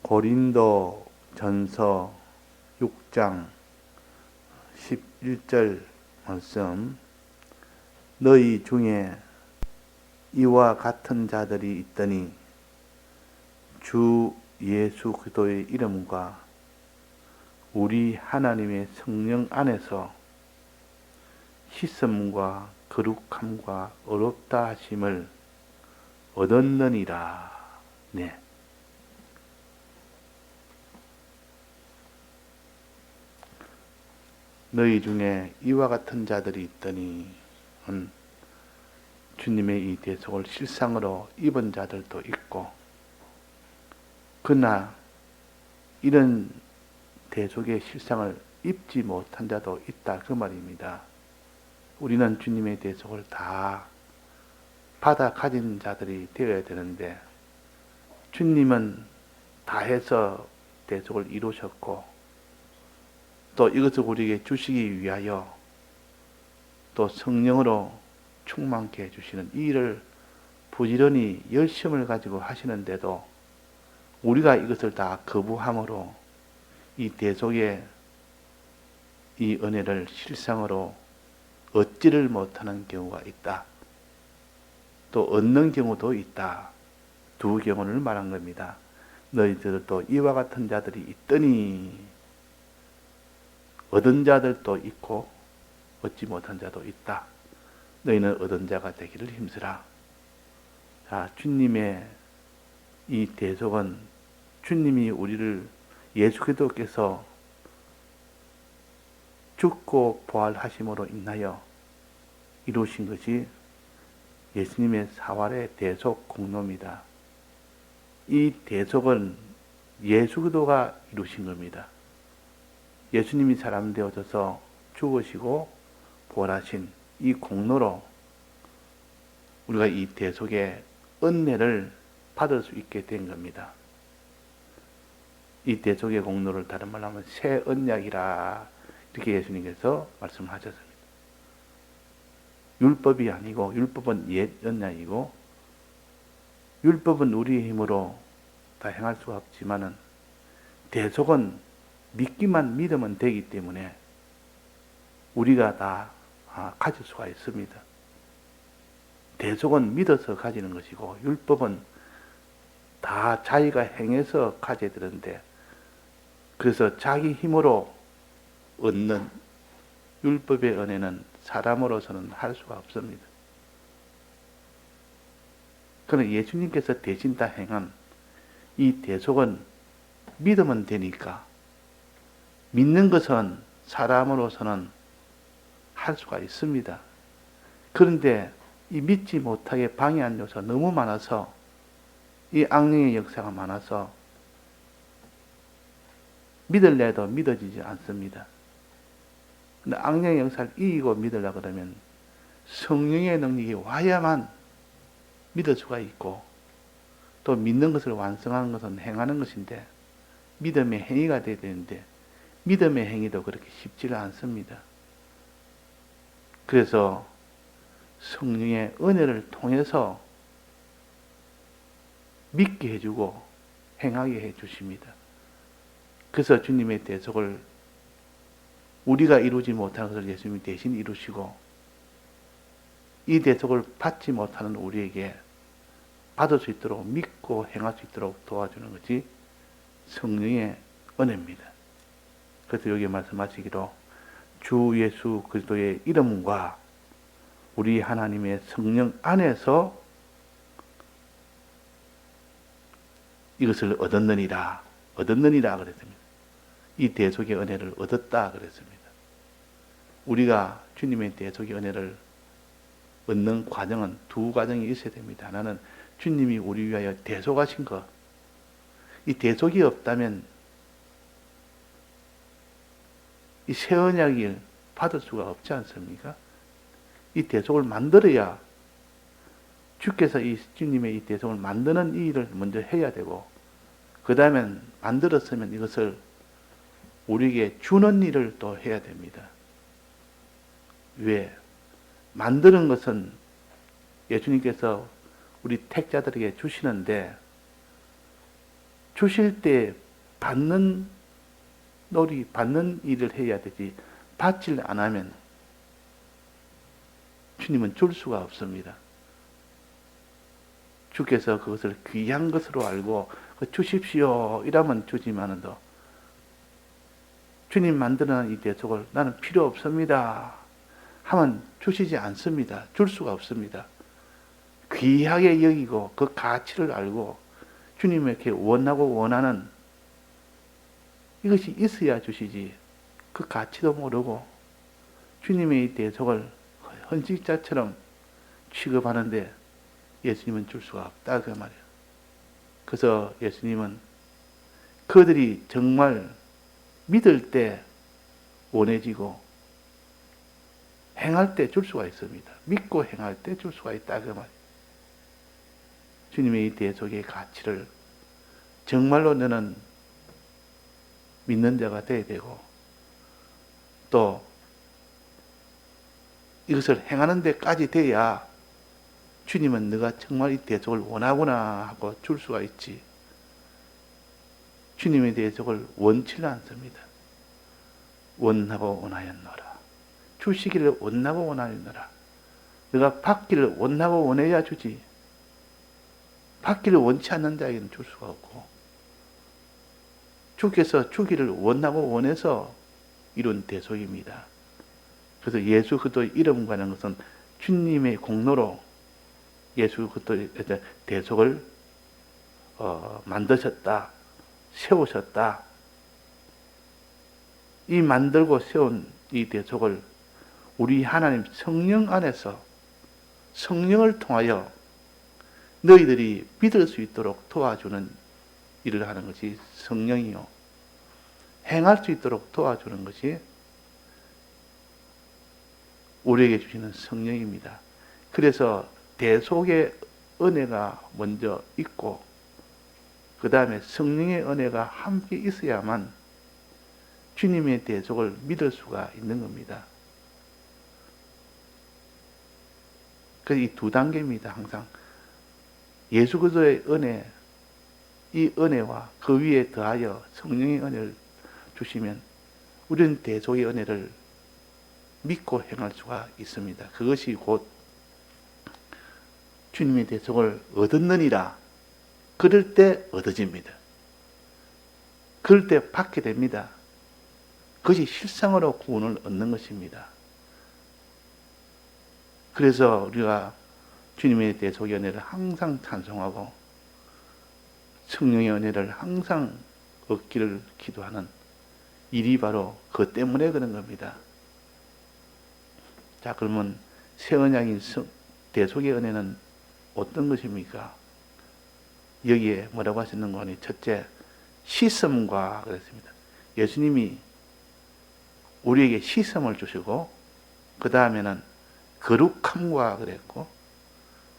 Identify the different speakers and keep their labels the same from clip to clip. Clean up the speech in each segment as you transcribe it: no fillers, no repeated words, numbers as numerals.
Speaker 1: 고린도 전서 6장 11절 말씀. 너희 중에 이와 같은 자들이 있더니 주 예수 그리스도의 이름과 우리 하나님의 성령 안에서 씻음과 거룩함과 의롭다 하심을 얻었느니라. 네. 너희 중에 이와 같은 자들이 있더니 주님의 이 대속을 실상으로 입은 자들도 있고, 그러나 이런 대속의 실상을 입지 못한 자도 있다, 그 말입니다. 우리는 주님의 대속을 다 받아 가진 자들이 되어야 되는데, 주님은 다 해서 대속을 이루셨고, 또 이것을 우리에게 주시기 위하여 또 성령으로 충만케 해주시는 이 일을 부지런히 열심을 가지고 하시는데도 우리가 이것을 다 거부함으로 이 대속의 이 은혜를 실상으로 얻지를 못하는 경우가 있다. 또 얻는 경우도 있다. 두 경우를 말한 겁니다. 너희들도 이와 같은 자들이 있더니 얻은 자들도 있고 얻지 못한 자도 있다. 너희는 얻은 자가 되기를 힘쓰라. 자, 주님의 이 대속은 주님이 우리를 예수 그리스도께서 죽고 부활하심으로 인하여 이루신 것이 예수님의 사활의 대속 공로입니다. 이 대속은 예수 그리스도가 이루신 겁니다. 예수님이 사람 되어져서 죽으시고 부활하신 이 공로로 우리가 이 대속의 은혜를 받을 수 있게 된 겁니다. 이 대속의 공로를 다른 말로 하면 새 언약이라 이렇게 예수님께서 말씀하셨습니다. 율법이 아니고, 율법은 옛 언약이고, 율법은 우리의 힘으로 다 행할 수가 없지만은 대속은 믿으면 되기 때문에 우리가 다 가질 수가 있습니다. 대속은 믿어서 가지는 것이고, 율법은 다 자기가 행해서 가져야 되는데, 그래서 자기 힘으로 얻는 율법의 은혜는 사람으로서는 할 수가 없습니다. 그러나 예수님께서 대신 다 행한 이 대속은 믿으면 되니까, 믿는 것은 사람으로서는 할 수가 있습니다. 그런데 이 믿지 못하게 방해한 요소가 너무 많아서, 이 악령의 역사가 많아서 믿을래도 믿어지지 않습니다. 근데 악령의 역사를 이기고 믿으려고 그러면 성령의 능력이 와야만 믿을 수가 있고, 또 믿는 것을 완성하는 것은 행하는 것인데 믿음의 행위가 되어야 되는데 믿음의 행위도 그렇게 쉽지가 않습니다. 그래서 성령의 은혜를 통해서 믿게 해주고 행하게 해주십니다. 그래서 주님의 대속을 우리가 이루지 못하는 것을 예수님이 대신 이루시고, 이 대속을 받지 못하는 우리에게 받을 수 있도록 믿고 행할 수 있도록 도와주는 것이 성령의 은혜입니다. 그래서 여기 말씀하시기로 주 예수 그리스도의 이름과 우리 하나님의 성령 안에서 이것을 얻었느니라 그랬습니다. 이 대속의 은혜를 얻었다 그랬습니다. 우리가 주님의 대속의 은혜를 얻는 과정은 두 과정이 있어야 됩니다. 하나는 주님이 우리 위하여 대속하신 것. 이 대속이 없다면 이 새 언약을 받을 수가 없지 않습니까? 이 대속을 만들어야, 주께서 이 주님의 이 대속을 만드는 이 일을 먼저 해야 되고, 그 다음엔 만들었으면 이것을 우리에게 주는 일을 또 해야 됩니다. 왜? 만드는 것은 예수님께서 우리 택자들에게 주시는데, 주실 때 받는 받는 일을 해야 되지, 받질 않으면 주님은 줄 수가 없습니다. 주께서 그것을 귀한 것으로 알고 주십시오 이러면 주지만은 주님 만드는 이 대속을 나는 필요 없습니다 하면 주시지 않습니다. 줄 수가 없습니다. 귀하게 여기고 그 가치를 알고 주님에게 원하고 원하는 이것이 있어야 주시지, 그 가치도 모르고 주님의 이 대속을 헌신자처럼 취급하는데 예수님은 줄 수가 없다 그 말이에요. 그래서 예수님은 그들이 정말 믿을 때 원해지고 행할 때 줄 수가 있습니다. 믿고 행할 때 줄 수가 있다 그 말이에요. 주님의 이 대속의 가치를 정말로 너는 믿는 자가 되어야 되고, 또 이것을 행하는 데까지 돼야 주님은 네가 정말 이 대속을 원하구나 하고 줄 수가 있지, 주님의 대속을 원치는 않습니다. 원하고 원하였노라. 주시기를 원하고 원하였노라. 네가 받기를 원하고 원해야 주지, 받기를 원치 않는 자에게는 줄 수가 없고, 주께서 주기를 원하고 원해서 이룬 대속입니다. 그래서 예수 그리스도의 이름과는 것은 주님의 공로로 예수 그리스도의 대속을 만드셨다, 세우셨다. 이 만들고 세운 이 대속을 우리 하나님 성령 안에서 성령을 통하여 너희들이 믿을 수 있도록 도와주는 일을 하는 것이 성령이요, 행할 수 있도록 도와주는 것이 우리에게 주시는 성령입니다. 그래서 대속의 은혜가 먼저 있고 그 다음에 성령의 은혜가 함께 있어야만 주님의 대속을 믿을 수가 있는 겁니다. 그래서 이 두 단계입니다. 항상 예수 그리스도의 은혜, 이 은혜와 그 위에 더하여 성령의 은혜를 주시면 우리는 대속의 은혜를 믿고 행할 수가 있습니다. 그것이 곧 주님의 대속을 얻었느니라. 그럴 때 얻어집니다. 그럴 때 받게 됩니다. 그것이 실상으로 구원을 얻는 것입니다. 그래서 우리가 주님의 대속의 은혜를 항상 찬송하고 성령의 은혜를 항상 얻기를 기도하는 일이 바로 그 때문에 그런 겁니다. 자, 그러면 새 언약인 대속의 은혜는 어떤 것입니까? 여기에 뭐라고 하셨는가 하니, 첫째, 씻음과 그랬습니다. 예수님이 우리에게 씻음을 주시고, 그 다음에는 거룩함과 그랬고,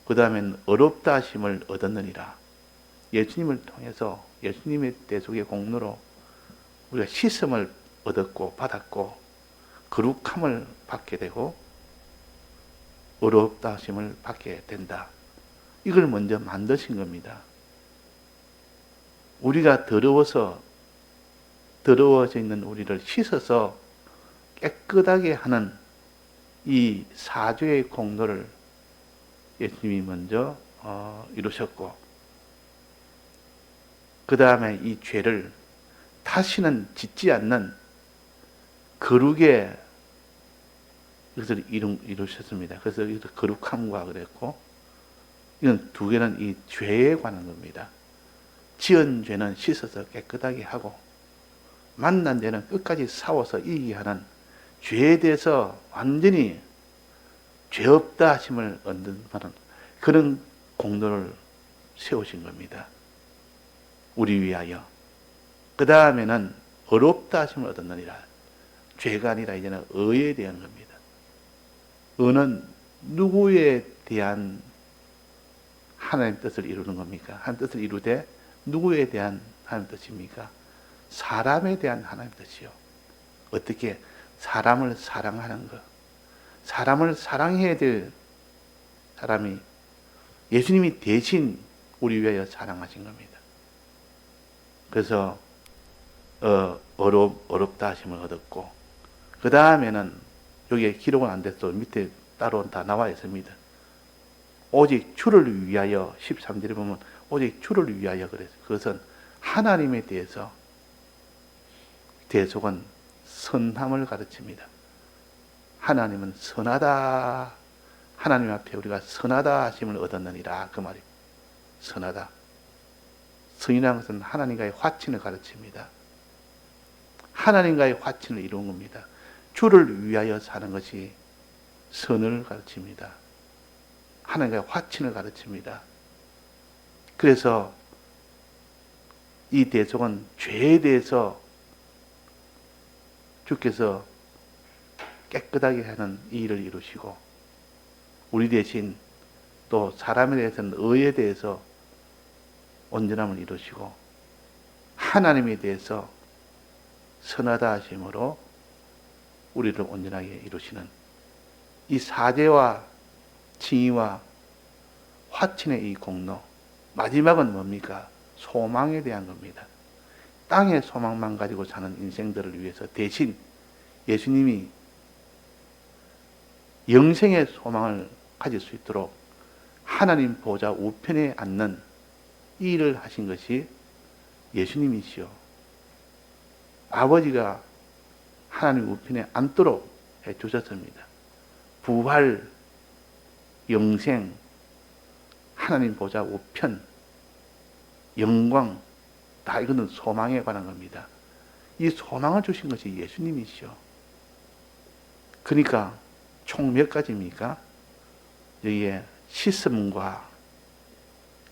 Speaker 1: 그 다음에는 어렵다 하심을 얻었느니라. 예수님을 통해서 예수님의 대속의 공로로 우리가 씻음을 얻었고 받았고 거룩함을 받게 되고 어렵다 하심을 받게 된다. 이걸 먼저 만드신 겁니다. 우리가 더러워져 있는 우리를 씻어서 깨끗하게 하는 이 사죄의 공로를 예수님이 먼저 이루셨고, 그 다음에 이 죄를 다시는 짓지 않는 거룩의 것을 이루셨습니다. 그래서 거룩함과 그랬고, 이건 두 개는 이 죄에 관한 겁니다. 지은 죄는 씻어서 깨끗하게 하고, 만난 죄는 끝까지 싸워서 이기게 하는 죄에 대해서 완전히 죄 없다 하심을 얻는 그런 공로를 세우신 겁니다. 우리 위하여. 그 다음에는 어렵다 하심을 얻었느니라. 죄가 아니라 이제는 의에 대한 겁니다. 의는 누구에 대한 하나님 뜻을 이루는 겁니까? 하나님 뜻을 이루되 누구에 대한 하나님 뜻입니까? 사람에 대한 하나님 뜻이요. 어떻게? 사람을 사랑하는 것. 사람을 사랑해야 될 사람이 예수님이 대신 우리 위하여 사랑하신 겁니다. 그래서 어렵다 하심을 얻었고, 그 다음에는 여기에 기록은 안 됐어. 밑에 따로 다 나와 있습니다. 오직 주를 위하여, 13절에 보면 오직 주를 위하여 그랬어요. 그것은 하나님에 대해서 대속은 선함을 가르칩니다. 하나님은 선하다. 하나님 앞에 우리가 선하다 하심을 얻었느니라. 그 말이 선하다. 선이라는 것은 하나님과의 화친을 가르칩니다. 하나님과의 화친을 이루는 겁니다. 주를 위하여 사는 것이 선을 가르칩니다. 하나님과의 화친을 가르칩니다. 그래서 이 대속은 죄에 대해서 주께서 깨끗하게 하는 이 일을 이루시고, 우리 대신 또 사람에 대해서는 의에 대해서 온전함을 이루시고, 하나님에 대해서 선하다 하심으로 우리를 온전하게 이루시는 이 사죄와 칭의와 화친의 이 공로, 마지막은 뭡니까? 소망에 대한 겁니다. 땅의 소망만 가지고 사는 인생들을 위해서 대신 예수님이 영생의 소망을 가질 수 있도록 하나님 보좌 우편에 앉는 이 일을 하신 것이 예수님이시요. 아버지가 하나님 우편에 앉도록 해주셨습니다. 부활, 영생, 하나님 보좌 우편, 영광, 다 이거는 소망에 관한 겁니다. 이 소망을 주신 것이 예수님이시요. 그러니까 총 몇 가지입니까? 여기에 씻음과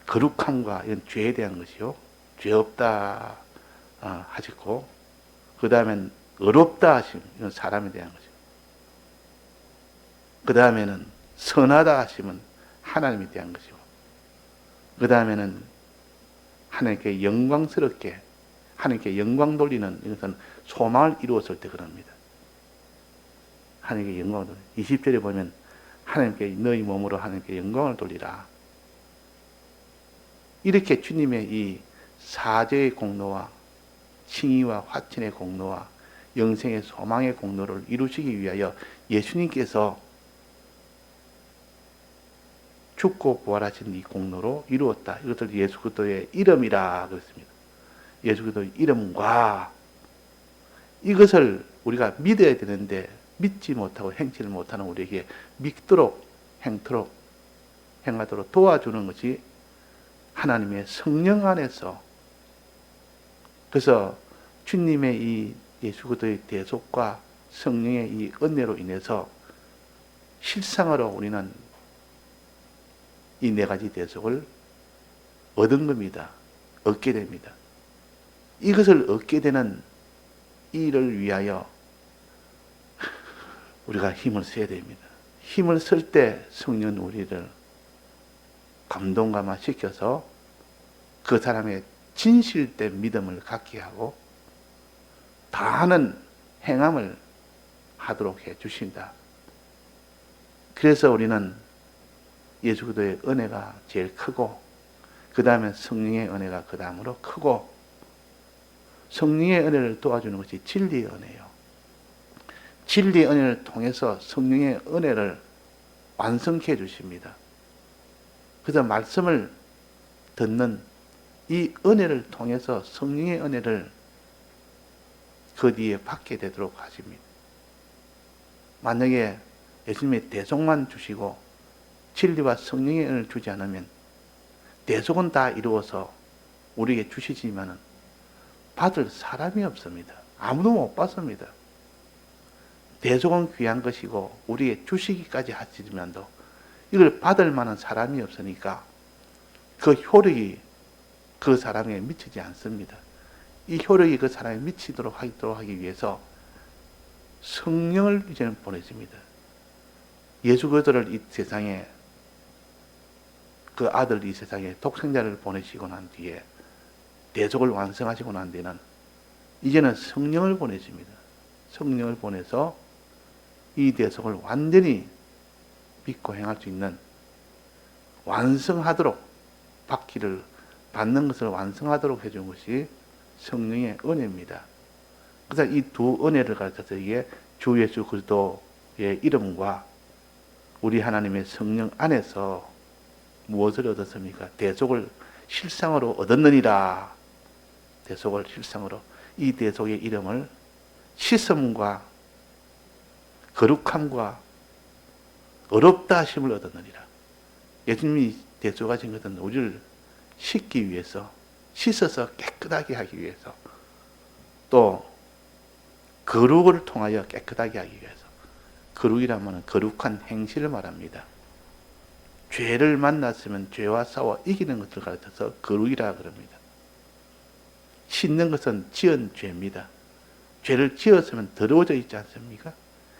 Speaker 1: 거룩함과 이런 죄에 대한 것이요. 죄 없다 하시고, 그 다음엔 의롭다 하심, 이건 사람에 대한 것이요. 그 다음에는 선하다 하심은 하나님에 대한 것이고, 그 다음에는 하나님께 영광스럽게, 하나님께 영광 돌리는, 이것은 소망을 이루었을 때 그럽니다. 하나님께 영광을 돌리는. 20절에 보면 하나님께 너희 몸으로 하나님께 영광을 돌리라. 이렇게 주님의 이 사죄의 공로와 칭의와 화친의 공로와 영생의 소망의 공로를 이루시기 위하여 예수님께서 죽고 부활하신 이 공로로 이루었다. 이것을 예수 그리스도의 이름이라 그랬습니다. 예수 그리스도의 이름과 이것을 우리가 믿어야 되는데 믿지 못하고 행치를 못하는 우리에게 믿도록 행하도록 도와주는 것이 하나님의 성령 안에서, 그래서 주님의 이 예수 그리스도의 대속과 성령의 이 은혜로 인해서 실상으로 우리는 이 네 가지 대속을 얻은 겁니다. 얻게 됩니다. 이것을 얻게 되는 일을 위하여 우리가 힘을 써야 됩니다. 힘을 쓸 때 성령은 우리를 감동감화 시켜서 그 사람의 진실된 믿음을 갖게 하고 다하는 행함을 하도록 해 주신다. 그래서 우리는 예수 그리스도의 은혜가 제일 크고, 그 다음에 성령의 은혜가 그 다음으로 크고, 성령의 은혜를 도와주는 것이 진리의 은혜예요. 진리의 은혜를 통해서 성령의 은혜를 완성해 주십니다. 그래서 말씀을 듣는 이 은혜를 통해서 성령의 은혜를 그 뒤에 받게 되도록 하십니다. 만약에 예수님의 대속만 주시고 진리와 성령의 은혜를 주지 않으면 대속은 다 이루어서 우리에게 주시지만은 받을 사람이 없습니다. 아무도 못 받습니다. 대속은 귀한 것이고 우리에게 주시기까지 하시지만도 이걸 받을 만한 사람이 없으니까 그 효력이 그 사람에게 미치지 않습니다. 이 효력이 그 사람에 미치도록 하기 위해서 성령을 이제는 보내십니다. 예수 그리스도를 이 세상에, 그 아들 이 세상에 독생자를 보내시고 난 뒤에 대속을 완성하시고 난 뒤에는 이제는 성령을 보내십니다. 성령을 보내서 이 대속을 완전히 믿고 행할 수 있는, 완성하도록, 받는 것을 완성하도록 해준 것이 성령의 은혜입니다. 그래서 이 두 은혜를 가르쳐서 이게 주 예수 그리스도의 이름과 우리 하나님의 성령 안에서 무엇을 얻었습니까? 대속을 실상으로 얻었느니라. 대속을 실상으로. 이 대속의 이름을 씻음과 거룩함과 어렵다 하심을 얻었느니라. 예수님이 대속하신 것은 우리를 씻기 위해서, 씻어서 깨끗하게 하기 위해서, 또 거룩을 통하여 깨끗하게 하기 위해서. 거룩이라면 거룩한 행실을 말합니다. 죄를 만났으면 죄와 싸워 이기는 것을 가르쳐서 거룩이라 그럽니다. 씻는 것은 지은 죄입니다. 죄를 지었으면 더러워져 있지 않습니까?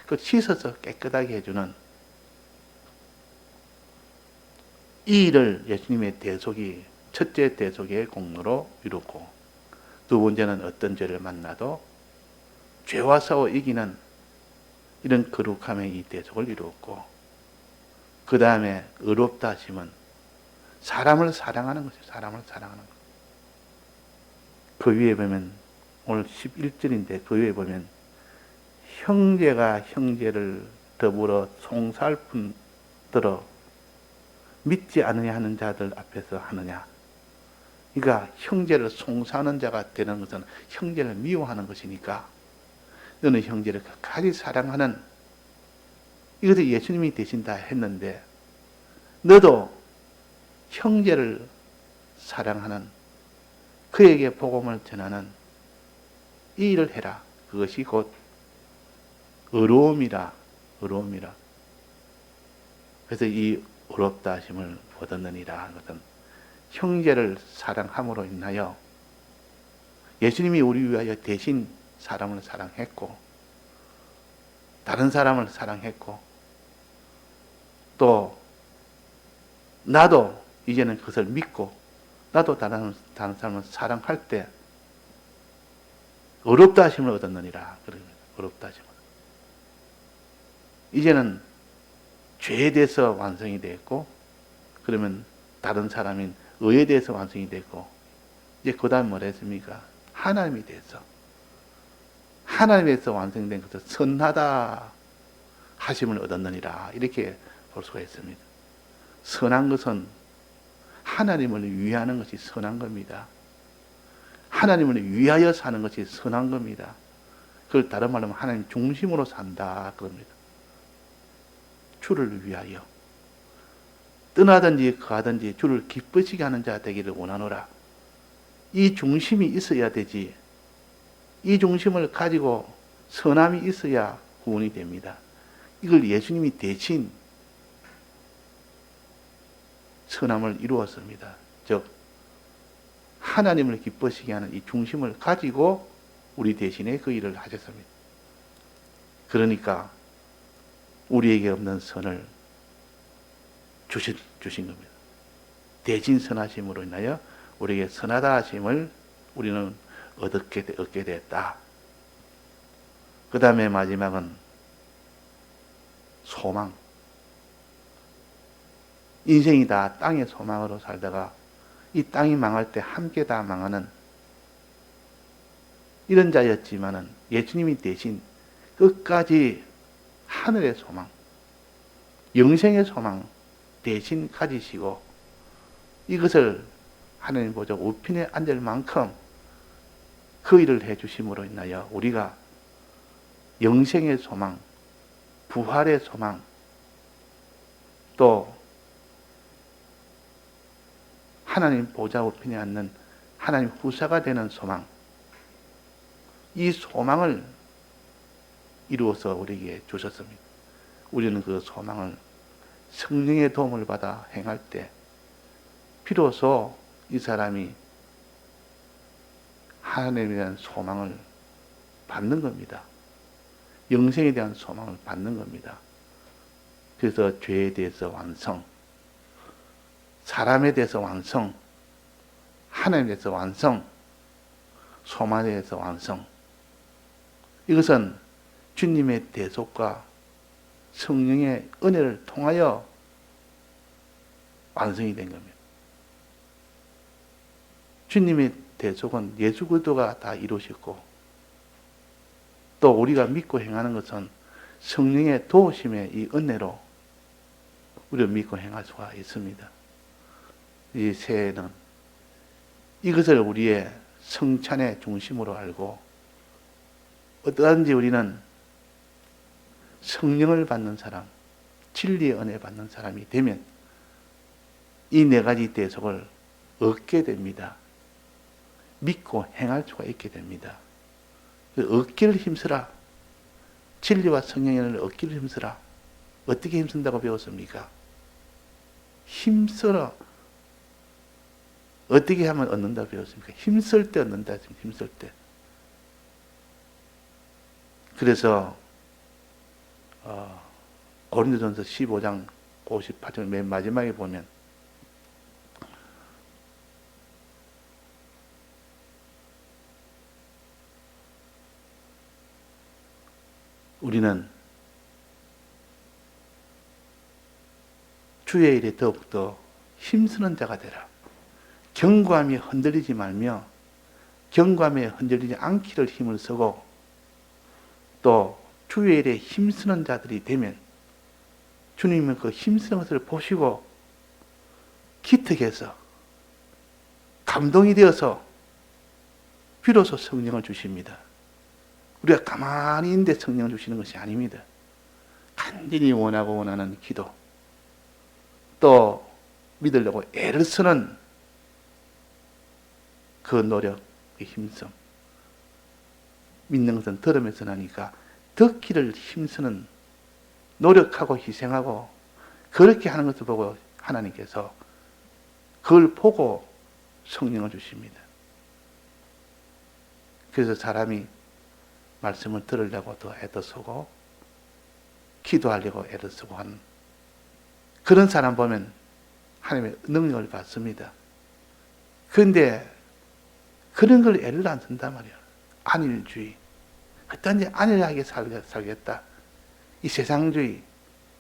Speaker 1: 그 씻어서 깨끗하게 해주는 이 일을 예수님의 대속이 첫째 대속의 공로로 이루고, 두 번째는 어떤 죄를 만나도 죄와 싸워 이기는 이런 거룩함의 이 대속을 이루었고, 그 다음에 의롭다 하심은 사람을 사랑하는 것이에요. 사람을 사랑하는 것. 그 위에 보면 오늘 11절인데 그 위에 보면 형제가 형제를 더불어 송살뿐들어 믿지 않으냐 하는 자들 앞에서 하느냐. 그러니까 형제를 송사하는 자가 되는 것은 형제를 미워하는 것이니까 너는 형제를 끝까지 사랑하는, 이것을 예수님이 대신 다 했는데 너도 형제를 사랑하는, 그에게 복음을 전하는 이 일을 해라. 그것이 곧 의로움이라. 의로움이라. 그래서 이 의롭다 하심을 얻었느니라 하는 것은 형제를 사랑함으로 인하여 예수님이 우리 위하여 대신 사람을 사랑했고, 다른 사람을 사랑했고, 또 나도 이제는 그것을 믿고 나도 다른 사람을 사랑할 때 의롭다 하심을 얻었느니라. 의롭다 하심을. 이제는 죄에 대해서 완성이 됐고, 그러면 다른 사람인 의에 대해서 완성이 됐고, 이제 그 다음 뭐라 했습니까? 하나님에 대해서. 하나님에서 완성된 것을 선하다 하심을 얻었느니라. 이렇게 볼 수가 있습니다. 선한 것은 하나님을 위하는 것이 선한 겁니다. 하나님을 위하여 사는 것이 선한 겁니다. 그걸 다른 말로 하면 하나님 중심으로 산다 그럽니다. 주를 위하여 떠나든지 가든지 주를 기쁘시게 하는 자 되기를 원하노라. 이 중심이 있어야 되지. 이 중심을 가지고 선함이 있어야 구원이 됩니다. 이걸 예수님이 대신 선함을 이루었습니다. 즉 하나님을 기쁘시게 하는 이 중심을 가지고 우리 대신에 그 일을 하셨습니다. 그러니까 우리에게 없는 선을 주신 겁니다. 대신 선하심으로 인하여 우리에게 선하다 하심을 우리는 얻게 됐다. 그 다음에 마지막은 소망. 인생이 다 땅의 소망으로 살다가 이 땅이 망할 때 함께 다 망하는 이런 자였지만은 예수님이 대신 끝까지 하늘의 소망, 영생의 소망 대신 가지시고 이것을 하나님 보좌 우편에 앉을 만큼 그 일을 해주심으로 인하여 우리가 영생의 소망, 부활의 소망, 또 하나님 보좌 우편에 앉는 하나님 후사가 되는 소망, 이 소망을 이루어서 우리에게 주셨습니다. 우리는 그 소망을 성령의 도움을 받아 행할 때 비로소 이 사람이 하나님에 대한 소망을 받는 겁니다. 영생에 대한 소망을 받는 겁니다. 그래서 죄에 대해서 완성, 사람에 대해서 완성, 하나님에 대해서 완성, 소망에 대해서 완성. 이것은 주님의 대속과 성령의 은혜를 통하여 완성이 된 겁니다. 주님의 대속은 예수 그리스도가 다 이루셨고 또 우리가 믿고 행하는 것은 성령의 도우심의 이 은혜로 우리가 믿고 행할 수가 있습니다. 이 새해는 이것을 우리의 성찬의 중심으로 알고 어떠한지 우리는 성령을 받는 사람, 진리의 은혜 받는 사람이 되면 이 네 가지 대속을 얻게 됩니다. 믿고 행할 수가 있게 됩니다. 얻기를 힘쓰라. 진리와 성령의 은혜를 얻기를 힘쓰라. 어떻게 힘쓴다고 배웠습니까? 힘쓰라. 어떻게 하면 얻는다고 배웠습니까? 힘쓸 때 얻는다. 힘쓸 때. 그래서 고린도전서 15장 58절 맨 마지막에 보면 우리는 주의 일에 더욱더 힘쓰는 자가 되라. 경고함이 흔들리지 말며 경고함에 흔들리지 않기를 힘을 쓰고 또 주의 일에 힘쓰는 자들이 되면 주님은 그 힘쓰는 것을 보시고 기특해서 감동이 되어서 비로소 성령을 주십니다. 우리가 가만히 있는데 성령을 주시는 것이 아닙니다. 간절히 원하고 원하는 기도 또 믿으려고 애를 쓰는 그 노력의 힘씀 믿는 것은 들으면서 나니까 듣기를 힘쓰는 노력하고 희생하고 그렇게 하는 것을 보고 하나님께서 그걸 보고 성령을 주십니다. 그래서 사람이 말씀을 들으려고 더 애도 쓰고 기도하려고 애를 쓰고 하는 그런 사람 보면 하나님의 능력을 받습니다. 그런데 그런 걸 애를 안 쓴단 말이야. 안일주의. 어떤지 안일하게 살겠다. 이 세상주의,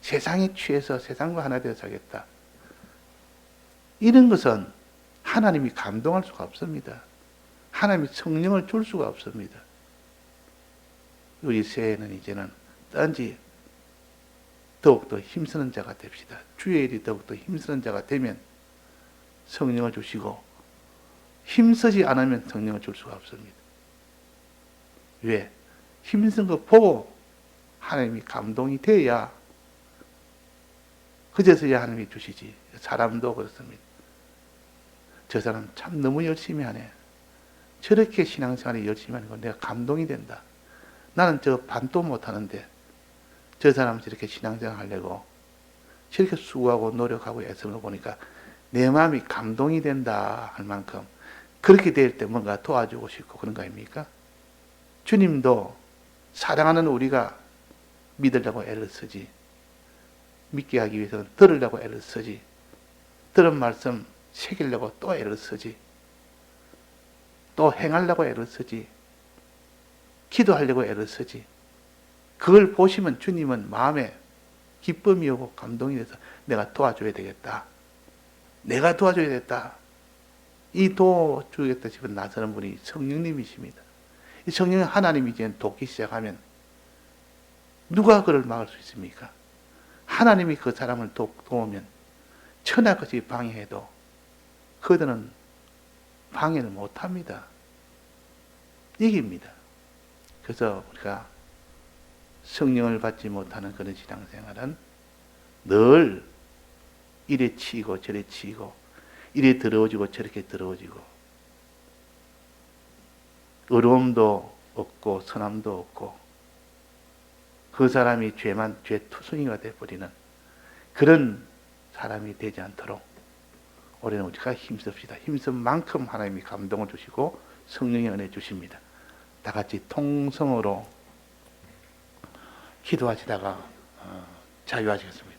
Speaker 1: 세상에 취해서 세상과 하나 되어 살겠다. 이런 것은 하나님이 감동할 수가 없습니다. 하나님이 성령을 줄 수가 없습니다. 우리 새해는 이제는 딴지 더욱더 힘쓰는 자가 됩시다. 주의 일이 더욱더 힘쓰는 자가 되면 성령을 주시고 힘쓰지 않으면 성령을 줄 수가 없습니다. 왜? 힘쓴 거 보고 하나님이 감동이 돼야 그제서야 하나님이 주시지. 사람도 그렇습니다. 저 사람 참 너무 열심히 하네. 저렇게 신앙생활을 열심히 하는 건 내가 감동이 된다. 나는 저 반도 못하는데 저 사람 저렇게 신앙생활 하려고 저렇게 수고하고 노력하고 애쓰는 거 보니까 내 마음이 감동이 된다 할 만큼 그렇게 될 때 뭔가 도와주고 싶고 그런 거 아닙니까? 주님도 사랑하는 우리가 믿으려고 애를 쓰지 믿게 하기 위해서는 들으려고 애를 쓰지 들은 말씀 새기려고 또 애를 쓰지 또 행하려고 애를 쓰지 기도하려고 애를 쓰지 그걸 보시면 주님은 마음에 기쁨이 오고 감동이 돼서 내가 도와줘야 되겠다. 내가 도와줘야 되겠다. 이 도와주겠다 싶은 나서는 분이 성령님이십니다. 이 성령 하나님이 이제 돕기 시작하면 누가 그를 막을 수 있습니까? 하나님이 그 사람을 도우면 천하같이 방해해도 그들은 방해를 못합니다. 이깁니다. 그래서 우리가 성령을 받지 못하는 그런 신앙생활은 늘 이래 치이고 저래 치이고 이래 더러워지고 저렇게 더러워지고 의로움도 없고 선함도 없고 그 사람이 죄투성이가 되어버리는 그런 사람이 되지 않도록 올해는 우리가 힘씁시다. 힘쓴 만큼 하나님이 감동을 주시고 성령의 은혜 주십니다. 다 같이 통성으로 기도하시다가 자유하시겠습니다.